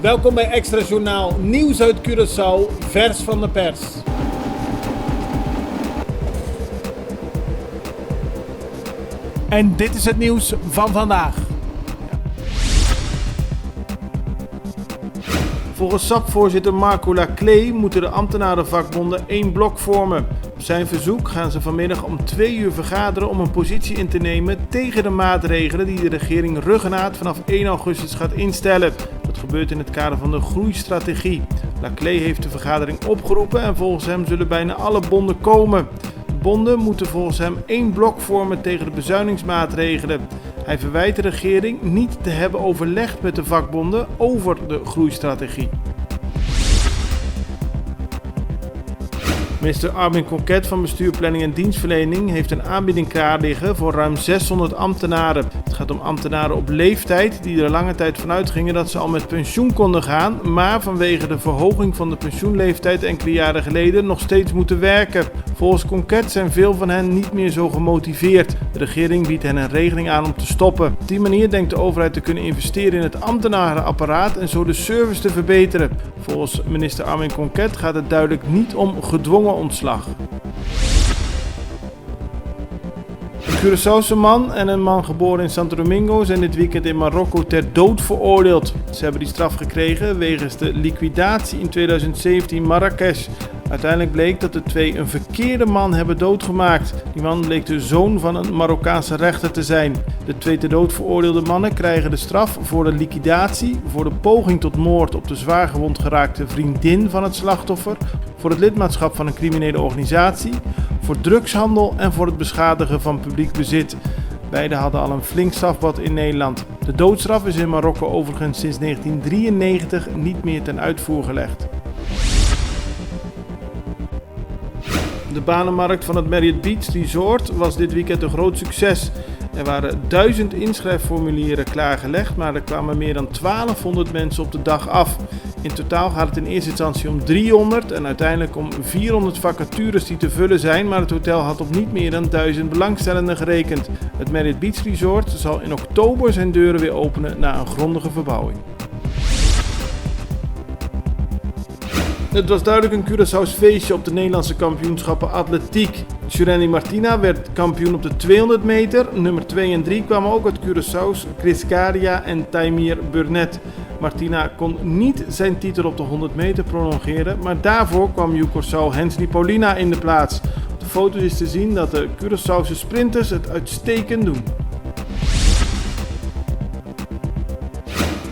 Welkom bij Extra Journaal, nieuws uit Curaçao, vers van de pers. En dit is het nieuws van vandaag. Volgens SAP-voorzitter Marco Laclée moeten de ambtenarenvakbonden één blok vormen. Op zijn verzoek gaan ze vanmiddag om 2 uur vergaderen om een positie in te nemen tegen de maatregelen die de regering ruggenaat vanaf 1 augustus gaat instellen. Dat gebeurt in het kader van de groeistrategie. Laclée heeft de vergadering opgeroepen en volgens hem zullen bijna alle bonden komen. De bonden moeten volgens hem één blok vormen tegen de bezuinigingsmaatregelen. Hij verwijt de regering niet te hebben overlegd met de vakbonden over de groeistrategie. Minister Armin Conquet van Bestuur, Planning en Dienstverlening heeft een aanbieding klaar liggen voor ruim 600 ambtenaren. Het gaat om ambtenaren op leeftijd die er lange tijd van uitgingen dat ze al met pensioen konden gaan, maar vanwege de verhoging van de pensioenleeftijd enkele jaren geleden nog steeds moeten werken. Volgens Conquet zijn veel van hen niet meer zo gemotiveerd. De regering biedt hen een regeling aan om te stoppen. Op die manier denkt de overheid te kunnen investeren in het ambtenarenapparaat en zo de service te verbeteren. Volgens minister Armin Conquet gaat het duidelijk niet om gedwongen ontslag. Een Curaçaose man en een man geboren in Santo Domingo zijn dit weekend in Marokko ter dood veroordeeld. Ze hebben die straf gekregen wegens de liquidatie in 2017 Marrakesh. Uiteindelijk bleek dat de twee een verkeerde man hebben doodgemaakt. Die man bleek de zoon van een Marokkaanse rechter te zijn. De 2 ter dood veroordeelde mannen krijgen de straf voor de liquidatie, voor de poging tot moord op de zwaargewond geraakte vriendin van het slachtoffer, voor het lidmaatschap van een criminele organisatie, voor drugshandel en voor het beschadigen van publiek bezit. Beiden hadden al een flink strafblad in Nederland. De doodstraf is in Marokko overigens sinds 1993 niet meer ten uitvoer gelegd. De banenmarkt van het Marriott Beach Resort was dit weekend een groot succes. Er waren 1000 inschrijfformulieren klaargelegd, maar er kwamen meer dan 1200 mensen op de dag af. In totaal gaat het in eerste instantie om 300 en uiteindelijk om 400 vacatures die te vullen zijn, maar het hotel had op niet meer dan 1000 belangstellenden gerekend. Het Marriott Beach Resort zal in oktober zijn deuren weer openen na een grondige verbouwing. Het was duidelijk een Curaçao's feestje op de Nederlandse kampioenschappen atletiek. Jurenny Martina werd kampioen op de 200 meter. Nummer 2 en 3 kwamen ook uit Curaçao's Chris Caria en Taimir Burnett. Martina kon niet zijn titel op de 100 meter prolongeren, maar daarvoor kwam Jucurçao Hensley Paulina in de plaats. Op de foto's is te zien dat de Curaçaose sprinters het uitstekend doen.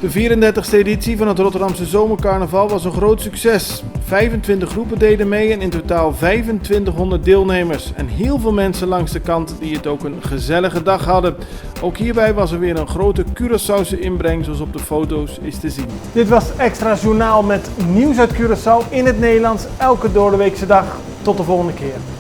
De 34e editie van het Rotterdamse Zomercarnaval was een groot succes. 25 groepen deden mee en in totaal 2500 deelnemers. En heel veel mensen langs de kant die het ook een gezellige dag hadden. Ook hierbij was er weer een grote Curaçaose inbreng zoals op de foto's is te zien. Dit was Extra Journaal met nieuws uit Curaçao in het Nederlands elke doordeweekse dag. Tot de volgende keer.